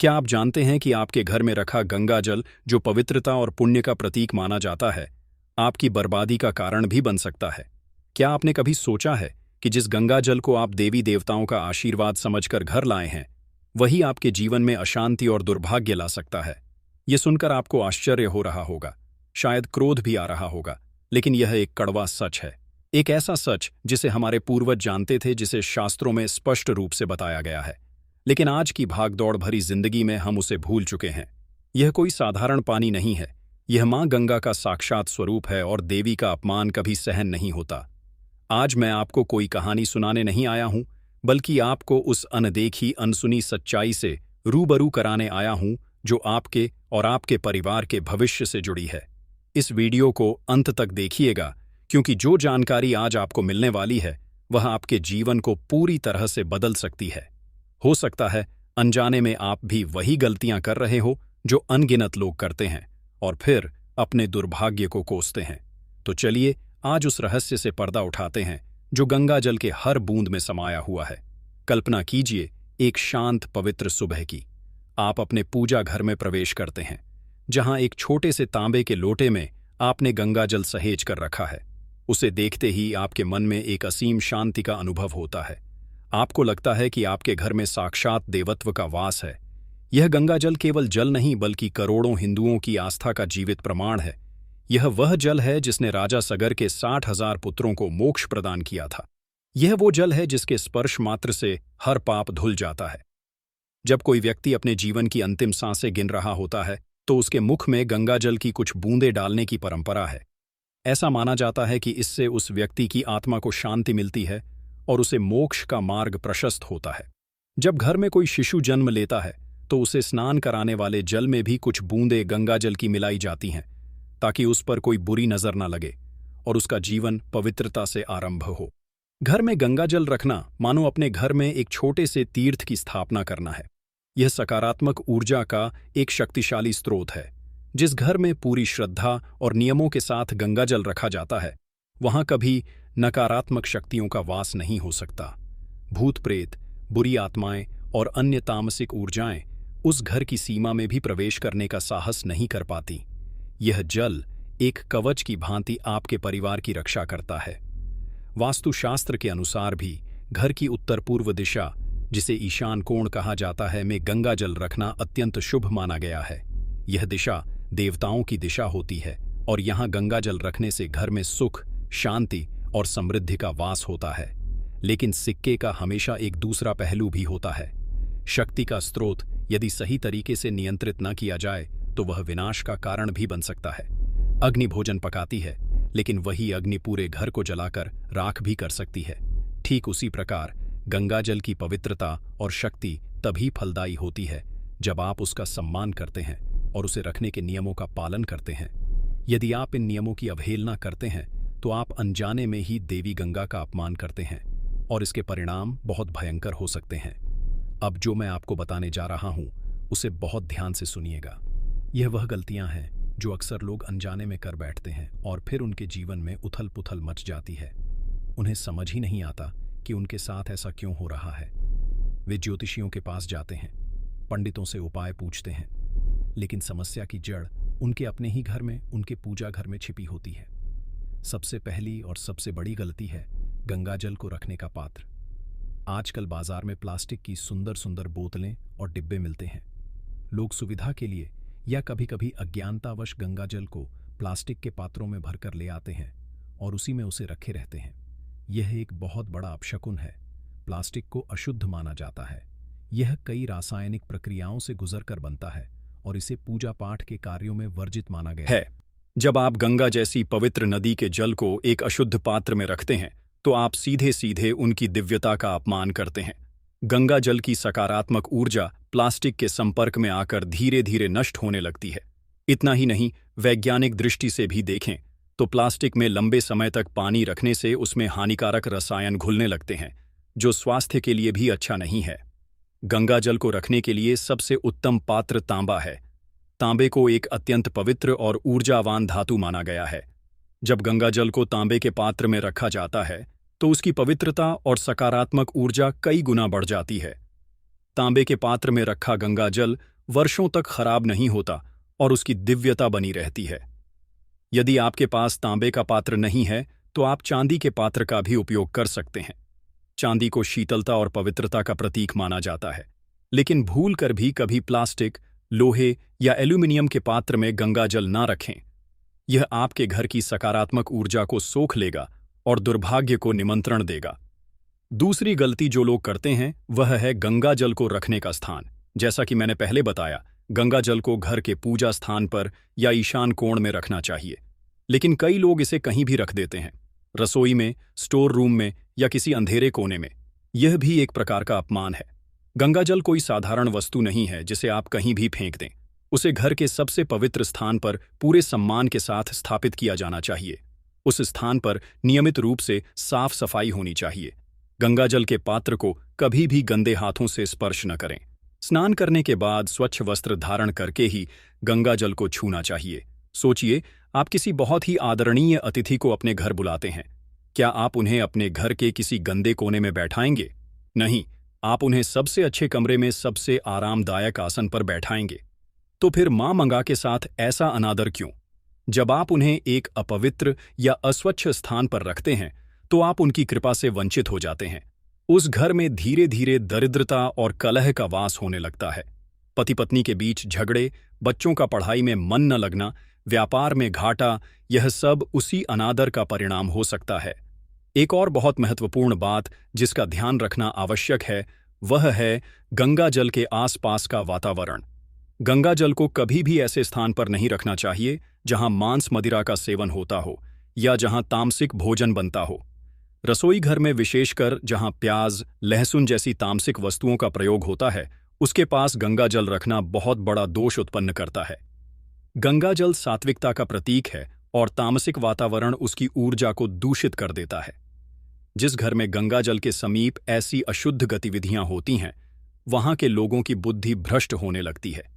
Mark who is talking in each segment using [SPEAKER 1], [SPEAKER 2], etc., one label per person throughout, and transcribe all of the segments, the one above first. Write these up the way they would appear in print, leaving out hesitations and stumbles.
[SPEAKER 1] क्या आप जानते हैं कि आपके घर में रखा गंगा जल, जो पवित्रता और पुण्य का प्रतीक माना जाता है, आपकी बर्बादी का कारण भी बन सकता है? क्या आपने कभी सोचा है कि जिस गंगा जल को आप देवी देवताओं का आशीर्वाद समझकर घर लाए हैं, वही आपके जीवन में अशांति और दुर्भाग्य ला सकता है? ये सुनकर आपको आश्चर्य हो रहा होगा, शायद क्रोध भी आ रहा होगा, लेकिन यह एक कड़वा सच है। एक ऐसा सच जिसे हमारे पूर्वज जानते थे, जिसे शास्त्रों में स्पष्ट रूप से बताया गया है, लेकिन आज की भागदौड़ भरी जिंदगी में हम उसे भूल चुके हैं। यह कोई साधारण पानी नहीं है, यह मां गंगा का साक्षात स्वरूप है और देवी का अपमान कभी सहन नहीं होता। आज मैं आपको कोई कहानी सुनाने नहीं आया हूं, बल्कि आपको उस अनदेखी अनसुनी सच्चाई से रूबरू कराने आया हूं जो आपके और आपके परिवार के भविष्य से जुड़ी है। इस वीडियो को अंत तक देखिएगा, क्योंकि जो जानकारी आज आपको मिलने वाली है वह आपके जीवन को पूरी तरह से बदल सकती है। हो सकता है अनजाने में आप भी वही गलतियां कर रहे हो जो अनगिनत लोग करते हैं और फिर अपने दुर्भाग्य को कोसते हैं। तो चलिए आज उस रहस्य से पर्दा उठाते हैं जो गंगा जल के हर बूंद में समाया हुआ है। कल्पना कीजिए एक शांत पवित्र सुबह की। आप अपने पूजा घर में प्रवेश करते हैं, जहां एक छोटे से तांबे के लोटे में आपने गंगा जल सहेज कर रखा है। उसे देखते ही आपके मन में एक असीम शांति का अनुभव होता है। आपको लगता है कि आपके घर में साक्षात देवत्व का वास है। यह गंगा जल केवल जल नहीं, बल्कि करोड़ों हिंदुओं की आस्था का जीवित प्रमाण है। यह वह जल है जिसने राजा सगर के 60,000 पुत्रों को मोक्ष प्रदान किया था। यह वो जल है जिसके स्पर्श मात्र से हर पाप धुल जाता है। जब कोई व्यक्ति अपने जीवन की अंतिम सांसें गिन रहा होता है, तो उसके मुख में गंगा जल की कुछ बूंदें डालने की परंपरा है। ऐसा माना जाता है कि इससे उस व्यक्ति की आत्मा को शांति मिलती है और उसे मोक्ष का मार्ग प्रशस्त होता है। जब घर में कोई शिशु जन्म लेता है, तो उसे स्नान कराने वाले जल में भी कुछ बूंदें गंगा जल की मिलाई जाती हैं, ताकि उस पर कोई बुरी नजर न लगे और उसका जीवन पवित्रता से आरंभ हो। घर में गंगा जल रखना मानो अपने घर में एक छोटे से तीर्थ की स्थापना करना है। यह सकारात्मक ऊर्जा का एक शक्तिशाली स्रोत है। जिस घर में पूरी श्रद्धा और नियमों के साथ गंगा जल रखा जाता है, वहां कभी नकारात्मक शक्तियों का वास नहीं हो सकता। भूत प्रेत, बुरी आत्माएं और अन्य तामसिक ऊर्जाएं उस घर की सीमा में भी प्रवेश करने का साहस नहीं कर पाती। यह जल एक कवच की भांति आपके परिवार की रक्षा करता है। वास्तुशास्त्र के अनुसार भी घर की उत्तर पूर्व दिशा, जिसे ईशान कोण कहा जाता है, में गंगा जल रखना अत्यंत शुभ माना गया है। यह दिशा देवताओं की दिशा होती है और यहाँ गंगा जल रखने से घर में सुख, शांति और समृद्धि का वास होता है। लेकिन सिक्के का हमेशा एक दूसरा पहलू भी होता है। शक्ति का स्रोत यदि सही तरीके से नियंत्रित न किया जाए तो वह विनाश का कारण भी बन सकता है। अग्नि भोजन पकाती है, लेकिन वही अग्नि पूरे घर को जलाकर राख भी कर सकती है। ठीक उसी प्रकार गंगा जल की पवित्रता और शक्ति तभी फलदायी होती है जब आप उसका सम्मान करते हैं और उसे रखने के नियमों का पालन करते हैं। यदि आप इन नियमों की अवहेलना करते हैं, तो आप अनजाने में ही देवी गंगा का अपमान करते हैं और इसके परिणाम बहुत भयंकर हो सकते हैं। अब जो मैं आपको बताने जा रहा हूं, उसे बहुत ध्यान से सुनिएगा। यह वह गलतियां हैं जो अक्सर लोग अनजाने में कर बैठते हैं और फिर उनके जीवन में उथल पुथल मच जाती है। उन्हें समझ ही नहीं आता कि उनके साथ ऐसा क्यों हो रहा है। वे ज्योतिषियों के पास जाते हैं, पंडितों से उपाय पूछते हैं, लेकिन समस्या की जड़ उनके अपने ही घर में, उनके पूजा घर में छिपी होती है। सबसे पहली और सबसे बड़ी गलती है गंगा जल को रखने का पात्र। आजकल बाजार में प्लास्टिक की सुंदर सुंदर बोतलें और डिब्बे मिलते हैं। लोग सुविधा के लिए या कभी कभी अज्ञानतावश गंगा जल को प्लास्टिक के पात्रों में भरकर ले आते हैं और उसी में उसे रखे रहते हैं। यह एक बहुत बड़ा अपशकुन है। प्लास्टिक को अशुद्ध माना जाता है। यह कई रासायनिक प्रक्रियाओं से गुजरकर बनता है और इसे पूजा पाठ के कार्यों में वर्जित माना गया है। जब आप गंगा जैसी पवित्र नदी के जल को एक अशुद्ध पात्र में रखते हैं, तो आप सीधे सीधे उनकी दिव्यता का अपमान करते हैं। गंगा जल की सकारात्मक ऊर्जा प्लास्टिक के संपर्क में आकर धीरे धीरे नष्ट होने लगती है। इतना ही नहीं, वैज्ञानिक दृष्टि से भी देखें तो प्लास्टिक में लंबे समय तक पानी रखने से उसमें हानिकारक रसायन घुलने लगते हैं, जो स्वास्थ्य के लिए भी अच्छा नहीं है। गंगा जल को रखने के लिए सबसे उत्तम पात्र तांबा है। तांबे को एक अत्यंत पवित्र और ऊर्जावान धातु माना गया है। जब गंगा जल को तांबे के पात्र में रखा जाता है, तो उसकी पवित्रता और सकारात्मक ऊर्जा कई गुना बढ़ जाती है। तांबे के पात्र में रखा गंगा जल वर्षों तक खराब नहीं होता और उसकी दिव्यता बनी रहती है। यदि आपके पास तांबे का पात्र नहीं है तो आप चांदी के पात्र का भी उपयोग कर सकते हैं। चांदी को शीतलता और पवित्रता का प्रतीक माना जाता है, लेकिन भूल कर भी कभी प्लास्टिक, लोहे या एल्यूमिनियम के पात्र में गंगा जल ना रखें। यह आपके घर की सकारात्मक ऊर्जा को सोख लेगा और दुर्भाग्य को निमंत्रण देगा। दूसरी गलती जो लोग करते हैं वह है गंगा जल को रखने का स्थान। जैसा कि मैंने पहले बताया, गंगा जल को घर के पूजा स्थान पर या ईशान कोण में रखना चाहिए, लेकिन कई लोग इसे कहीं भी रख देते हैं, रसोई में, स्टोर रूम में या किसी अंधेरे कोने में। यह भी एक प्रकार का अपमान है। गंगा जल कोई साधारण वस्तु नहीं है जिसे आप कहीं भी फेंक दें। उसे घर के सबसे पवित्र स्थान पर पूरे सम्मान के साथ स्थापित किया जाना चाहिए। उस स्थान पर नियमित रूप से साफ सफाई होनी चाहिए। गंगा जल के पात्र को कभी भी गंदे हाथों से स्पर्श न करें। स्नान करने के बाद स्वच्छ वस्त्र धारण करके ही गंगा जल को छूना चाहिए। सोचिए, आप किसी बहुत ही आदरणीय अतिथि को अपने घर बुलाते हैं। क्या आप उन्हें अपने घर के किसी गंदे कोने में बैठाएंगे? नहीं, आप उन्हें सबसे अच्छे कमरे में सबसे आरामदायक आसन पर बैठाएंगे। तो फिर मां मंगा के साथ ऐसा अनादर क्यों? जब आप उन्हें एक अपवित्र या अस्वच्छ स्थान पर रखते हैं तो आप उनकी कृपा से वंचित हो जाते हैं। उस घर में धीरे धीरे दरिद्रता और कलह का वास होने लगता है। पति पत्नी के बीच झगड़े, बच्चों का पढ़ाई में मन न लगना, व्यापार में घाटा, यह सब उसी अनादर का परिणाम हो सकता है। एक और बहुत महत्वपूर्ण बात जिसका ध्यान रखना आवश्यक है वह है गंगा जल के आसपास का वातावरण। गंगा जल को कभी भी ऐसे स्थान पर नहीं रखना चाहिए जहां मांस मदिरा का सेवन होता हो या जहां तामसिक भोजन बनता हो। रसोई घर में विशेषकर जहां प्याज, लहसुन जैसी तामसिक वस्तुओं का प्रयोग होता है, उसके पास गंगा जल रखना बहुत बड़ा दोष उत्पन्न करता है। गंगा जल सात्विकता का प्रतीक है और तामसिक वातावरण उसकी ऊर्जा को दूषित कर देता है। जिस घर में गंगा जल के समीप ऐसी अशुद्ध गतिविधियां होती हैं, वहां के लोगों की बुद्धि भ्रष्ट होने लगती है।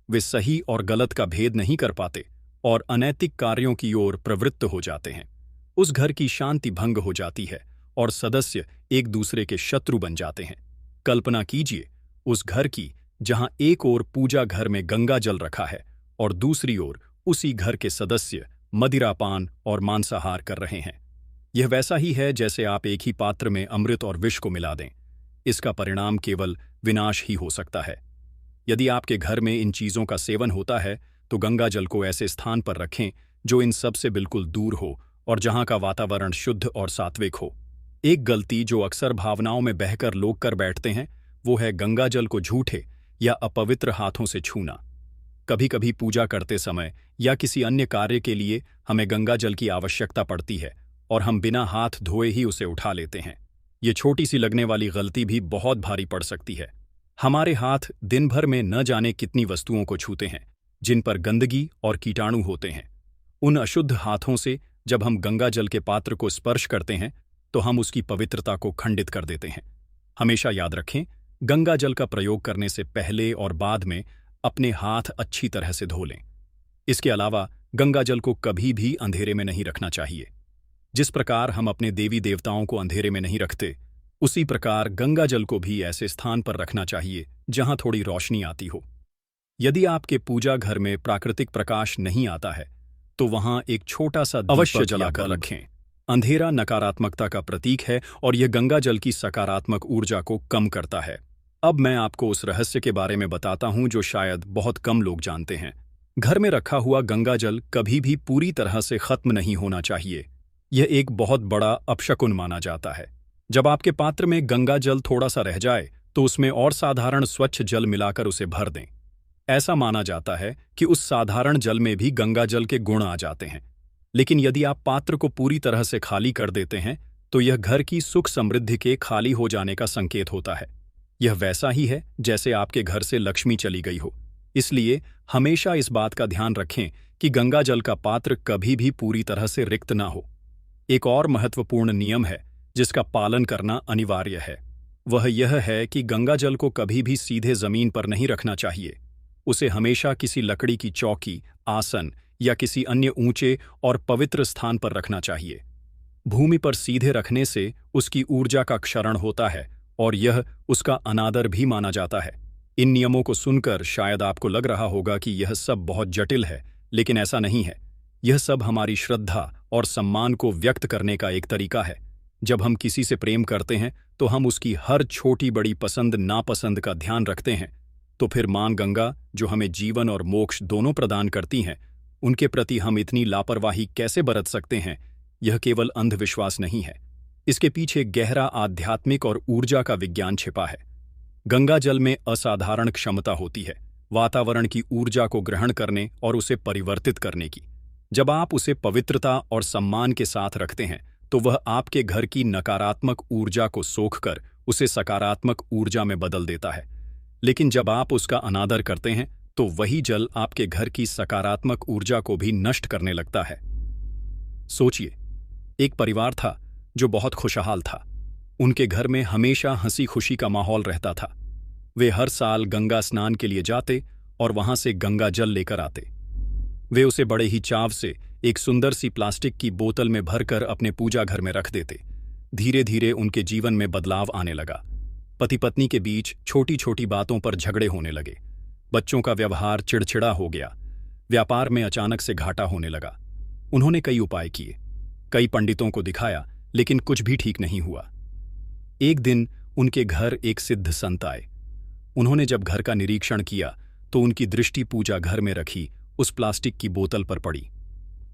[SPEAKER 1] वे सही और गलत का भेद नहीं कर पाते और अनैतिक कार्यों की ओर प्रवृत्त हो जाते हैं। उस घर की शांति भंग हो जाती है और सदस्य एक दूसरे के शत्रु बन जाते हैं। कल्पना कीजिए उस घर की जहां एक ओर पूजा घर में गंगा जल रखा है और दूसरी ओर उसी घर के सदस्य मदिरापान और मांसाहार कर रहे हैं। यह वैसा ही है जैसे आप एक ही पात्र में अमृत और विष को मिला दें। इसका परिणाम केवल विनाश ही हो सकता है। यदि आपके घर में इन चीजों का सेवन होता है तो गंगा जल को ऐसे स्थान पर रखें जो इन सब से बिल्कुल दूर हो और जहां का वातावरण शुद्ध और सात्विक हो। एक गलती जो अक्सर भावनाओं में बहकर लोग कर बैठते हैं वो है गंगा जल को झूठे या अपवित्र हाथों से छूना। कभी कभी पूजा करते समय या किसी अन्य कार्य के लिए हमें गंगा जल की आवश्यकता पड़ती है और हम बिना हाथ धोए ही उसे उठा लेते हैं। ये छोटी सी लगने वाली गलती भी बहुत भारी पड़ सकती है। हमारे हाथ दिन भर में न जाने कितनी वस्तुओं को छूते हैं जिन पर गंदगी और कीटाणु होते हैं। उन अशुद्ध हाथों से जब हम गंगा जल के पात्र को स्पर्श करते हैं तो हम उसकी पवित्रता को खंडित कर देते हैं। हमेशा याद रखें, गंगा जल का प्रयोग करने से पहले और बाद में अपने हाथ अच्छी तरह से धो लें। इसके अलावा गंगा जल को कभी भी अंधेरे में नहीं रखना चाहिए। जिस प्रकार हम अपने देवी देवताओं को अंधेरे में नहीं रखते, उसी प्रकार गंगा जल को भी ऐसे स्थान पर रखना चाहिए जहां थोड़ी रोशनी आती हो। यदि आपके पूजा घर में प्राकृतिक प्रकाश नहीं आता है तो वहां एक छोटा सा अवश्य जलाकर रखें। अंधेरा नकारात्मकता का प्रतीक है और यह गंगा जल की सकारात्मक ऊर्जा को कम करता है। अब मैं आपको उस रहस्य के बारे में बताता हूं जो शायद बहुत कम लोग जानते हैं। घर में रखा हुआ गंगा जल कभी भी पूरी तरह से खत्म नहीं होना चाहिए। यह एक बहुत बड़ा अपशकुन माना जाता है। जब आपके पात्र में गंगा जल थोड़ा सा रह जाए तो उसमें और साधारण स्वच्छ जल मिलाकर उसे भर दें। ऐसा माना जाता है कि उस साधारण जल में भी गंगा जल के गुण आ जाते हैं। लेकिन यदि आप पात्र को पूरी तरह से खाली कर देते हैं तो यह घर की सुख समृद्धि के खाली हो जाने का संकेत होता है। यह वैसा ही है जैसे आपके घर से लक्ष्मी चली गई हो। इसलिए हमेशा इस बात का ध्यान रखें कि गंगा जल का पात्र कभी भी पूरी तरह से रिक्त ना हो। एक और महत्वपूर्ण नियम है जिसका पालन करना अनिवार्य है। वह यह है कि गंगा जल को कभी भी सीधे जमीन पर नहीं रखना चाहिए। उसे हमेशा किसी लकड़ी की चौकी, आसन या किसी अन्य ऊंचे और पवित्र स्थान पर रखना चाहिए। भूमि पर सीधे रखने से उसकी ऊर्जा का क्षरण होता है और यह उसका अनादर भी माना जाता है। इन नियमों को सुनकर शायद आपको लग रहा होगा कि यह सब बहुत जटिल है, लेकिन ऐसा नहीं है। यह सब हमारी श्रद्धा और सम्मान को व्यक्त करने का एक तरीका है। जब हम किसी से प्रेम करते हैं तो हम उसकी हर छोटी बड़ी पसंद नापसंद का ध्यान रखते हैं। तो फिर मां गंगा, जो हमें जीवन और मोक्ष दोनों प्रदान करती हैं, उनके प्रति हम इतनी लापरवाही कैसे बरत सकते हैं? यह केवल अंधविश्वास नहीं है, इसके पीछे गहरा आध्यात्मिक और ऊर्जा का विज्ञान छिपा है। गंगा जल में असाधारण क्षमता होती है वातावरण की ऊर्जा को ग्रहण करने और उसे परिवर्तित करने की। जब आप उसे पवित्रता और सम्मान के साथ रखते हैं तो वह आपके घर की नकारात्मक ऊर्जा को सोखकर उसे सकारात्मक ऊर्जा में बदल देता है। लेकिन जब आप उसका अनादर करते हैं तो वही जल आपके घर की सकारात्मक ऊर्जा को भी नष्ट करने लगता है। सोचिए, एक परिवार था जो बहुत खुशहाल था। उनके घर में हमेशा हंसी खुशी का माहौल रहता था। वे हर साल गंगा स्नान के लिए जाते और वहां से गंगा जल लेकर आते। वे उसे बड़े ही चाव से एक सुंदर सी प्लास्टिक की बोतल में भरकर अपने पूजा घर में रख देते। धीरे धीरे उनके जीवन में बदलाव आने लगा। पति पत्नी के बीच छोटी छोटी बातों पर झगड़े होने लगे। बच्चों का व्यवहार चिड़चिड़ा हो गया। व्यापार में अचानक से घाटा होने लगा। उन्होंने कई उपाय किए, कई पंडितों को दिखाया, लेकिन कुछ भी ठीक नहीं हुआ। एक दिन उनके घर एक सिद्ध संत आए। उन्होंने जब घर का निरीक्षण किया तो उनकी दृष्टि पूजा घर में रखी उस प्लास्टिक की बोतल पर पड़ी।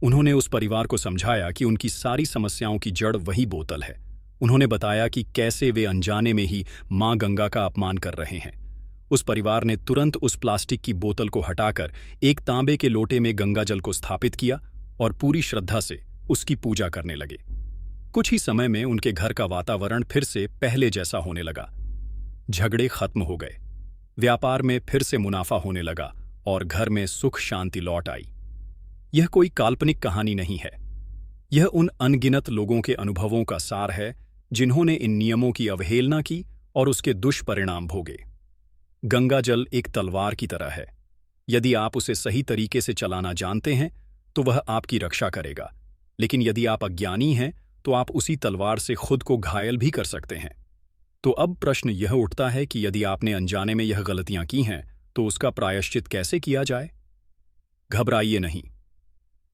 [SPEAKER 1] उन्होंने उस परिवार को समझाया कि उनकी सारी समस्याओं की जड़ वही बोतल है। उन्होंने बताया कि कैसे वे अनजाने में ही मां गंगा का अपमान कर रहे हैं। उस परिवार ने तुरंत उस प्लास्टिक की बोतल को हटाकर एक तांबे के लोटे में गंगा जल को स्थापित किया और पूरी श्रद्धा से उसकी पूजा करने लगे। कुछ ही समय में उनके घर का वातावरण फिर से पहले जैसा होने लगा। झगड़े खत्म हो गए, व्यापार में फिर से मुनाफा होने लगा और घर में सुख शांति लौट आई। यह कोई काल्पनिक कहानी नहीं है, यह उन अनगिनत लोगों के अनुभवों का सार है जिन्होंने इन नियमों की अवहेलना की और उसके दुष्परिणाम भोगे। गंगा जल एक तलवार की तरह है। यदि आप उसे सही तरीके से चलाना जानते हैं तो वह आपकी रक्षा करेगा, लेकिन यदि आप अज्ञानी हैं तो आप उसी तलवार से खुद को घायल भी कर सकते हैं। तो अब प्रश्न यह उठता है कि यदि आपने अनजाने में यह गलतियां की हैं तो उसका प्रायश्चित कैसे किया जाए? घबराइए नहीं,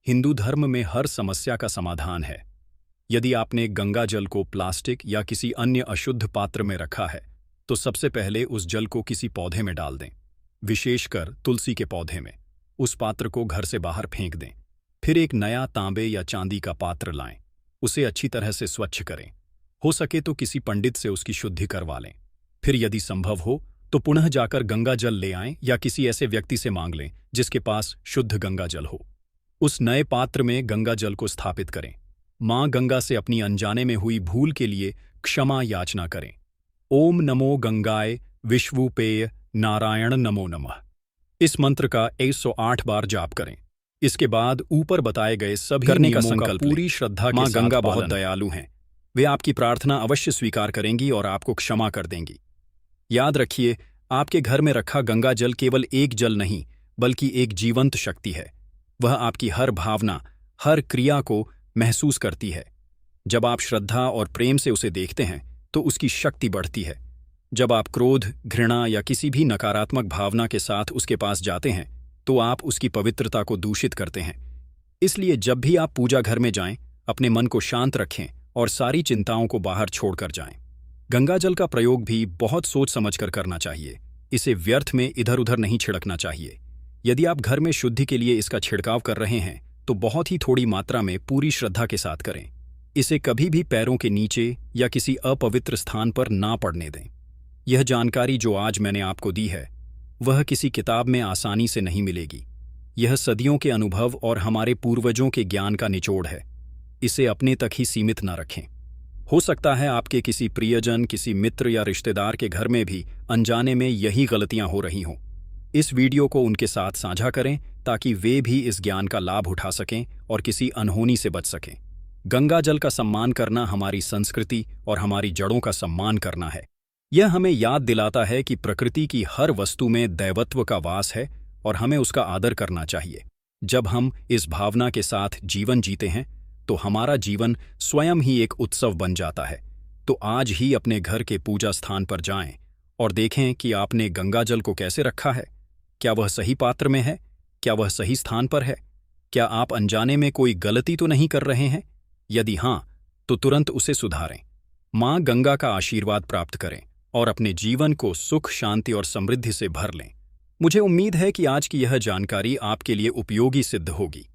[SPEAKER 1] हिंदू धर्म में हर समस्या का समाधान है। यदि आपने गंगा जल को प्लास्टिक या किसी अन्य अशुद्ध पात्र में रखा है तो सबसे पहले उस जल को किसी पौधे में डाल दें, विशेषकर तुलसी के पौधे में। उस पात्र को घर से बाहर फेंक दें। फिर एक नया तांबे या चांदी का पात्र लाएं, उसे अच्छी तरह से स्वच्छ करें। हो सके तो किसी पंडित से उसकी शुद्धि करवा लें। फिर यदि संभव हो तो पुनः जाकर गंगा जल ले आएं या किसी ऐसे व्यक्ति से मांग लें जिसके पास शुद्ध गंगा जल हो। उस नए पात्र में गंगा जल को स्थापित करें। मां गंगा से अपनी अनजाने में हुई भूल के लिए क्षमा याचना करें। ओम नमो गंगाय विश्वुपेय नारायण नमो नमः, इस मंत्र का 108 बार जाप करें। इसके बाद ऊपर बताए गए सभी करने का संकल्प पूरी श्रद्धा के साथ। मां गंगा बहुत दयालु हैं, वे आपकी प्रार्थना अवश्य स्वीकार करेंगी और आपको क्षमा कर देंगी। याद रखिए, आपके घर में रखा गंगा जल केवल एक जल नहीं बल्कि एक जीवंत शक्ति है। वह आपकी हर भावना, हर क्रिया को महसूस करती है। जब आप श्रद्धा और प्रेम से उसे देखते हैं तो उसकी शक्ति बढ़ती है। जब आप क्रोध, घृणा या किसी भी नकारात्मक भावना के साथ उसके पास जाते हैं तो आप उसकी पवित्रता को दूषित करते हैं। इसलिए जब भी आप पूजा घर में जाएं, अपने मन को शांत रखें और सारी चिंताओं को बाहर छोड़कर जाएं। गंगा जल का प्रयोग भी बहुत सोच समझकर करना चाहिए। इसे व्यर्थ में इधर उधर नहीं छिड़कना चाहिए। यदि आप घर में शुद्धि के लिए इसका छिड़काव कर रहे हैं तो बहुत ही थोड़ी मात्रा में पूरी श्रद्धा के साथ करें। इसे कभी भी पैरों के नीचे या किसी अपवित्र स्थान पर ना पड़ने दें। यह जानकारी जो आज मैंने आपको दी है वह किसी किताब में आसानी से नहीं मिलेगी। यह सदियों के अनुभव और हमारे पूर्वजों के ज्ञान का निचोड़ है। इसे अपने तक ही सीमित न रखें। हो सकता है आपके किसी प्रियजन, किसी मित्र या रिश्तेदार के घर में भी अनजाने में यही गलतियां हो रही हों। इस वीडियो को उनके साथ साझा करें ताकि वे भी इस ज्ञान का लाभ उठा सकें और किसी अनहोनी से बच सकें। गंगा जल का सम्मान करना हमारी संस्कृति और हमारी जड़ों का सम्मान करना है। यह हमें याद दिलाता है कि प्रकृति की हर वस्तु में दैवत्व का वास है और हमें उसका आदर करना चाहिए। जब हम इस भावना के साथ जीवन जीते हैं तो हमारा जीवन स्वयं ही एक उत्सव बन जाता है। तो आज ही अपने घर के पूजा स्थान पर जाएं और देखें कि आपने गंगाजल को कैसे रखा है। क्या वह सही पात्र में है? क्या वह सही स्थान पर है? क्या आप अनजाने में कोई गलती तो नहीं कर रहे हैं? यदि हाँ, तो तुरंत उसे सुधारें। माँ गंगा का आशीर्वाद प्राप्त करें और अपने जीवन को सुख, शांति और समृद्धि से भर लें। मुझे उम्मीद है कि आज की यह जानकारी आपके लिए उपयोगी सिद्ध होगी।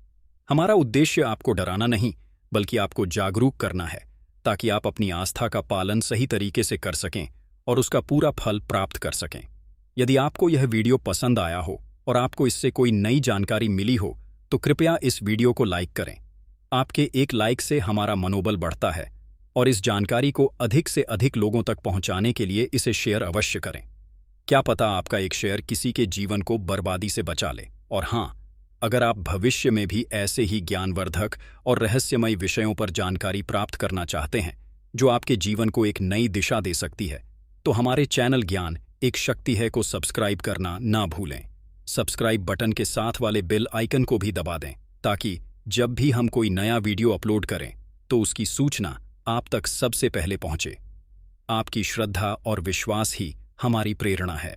[SPEAKER 1] हमारा उद्देश्य आपको डराना नहीं, बल्कि आपको जागरूक करना है, ताकि आप अपनी आस्था का पालन सही तरीके से कर सकें और उसका पूरा फल प्राप्त कर सकें। यदि आपको यह वीडियो पसंद आया हो और आपको इससे कोई नई जानकारी मिली हो, तो कृपया इस वीडियो को लाइक करें। आपके एक लाइक से हमारा मनोबल बढ़ता है और इस जानकारी को अधिक से अधिक लोगों तक पहुंचाने के लिए इसे शेयर अवश्य करें। क्या पता आपका एक शेयर किसी के जीवन को बर्बादी से बचा ले। और हाँ, अगर आप भविष्य में भी ऐसे ही ज्ञानवर्धक और रहस्यमय विषयों पर जानकारी प्राप्त करना चाहते हैं, जो आपके जीवन को एक नई दिशा दे सकती है, तो हमारे चैनल ज्ञान एक शक्ति है को सब्सक्राइब करना ना भूलें। सब्सक्राइब बटन के साथ वाले बेल आइकन को भी दबा दें, ताकि जब भी हम कोई नया वीडियो अपलोड करें तो उसकी सूचना आप तक सबसे पहले पहुंचे। आपकी श्रद्धा और विश्वास ही हमारी प्रेरणा है।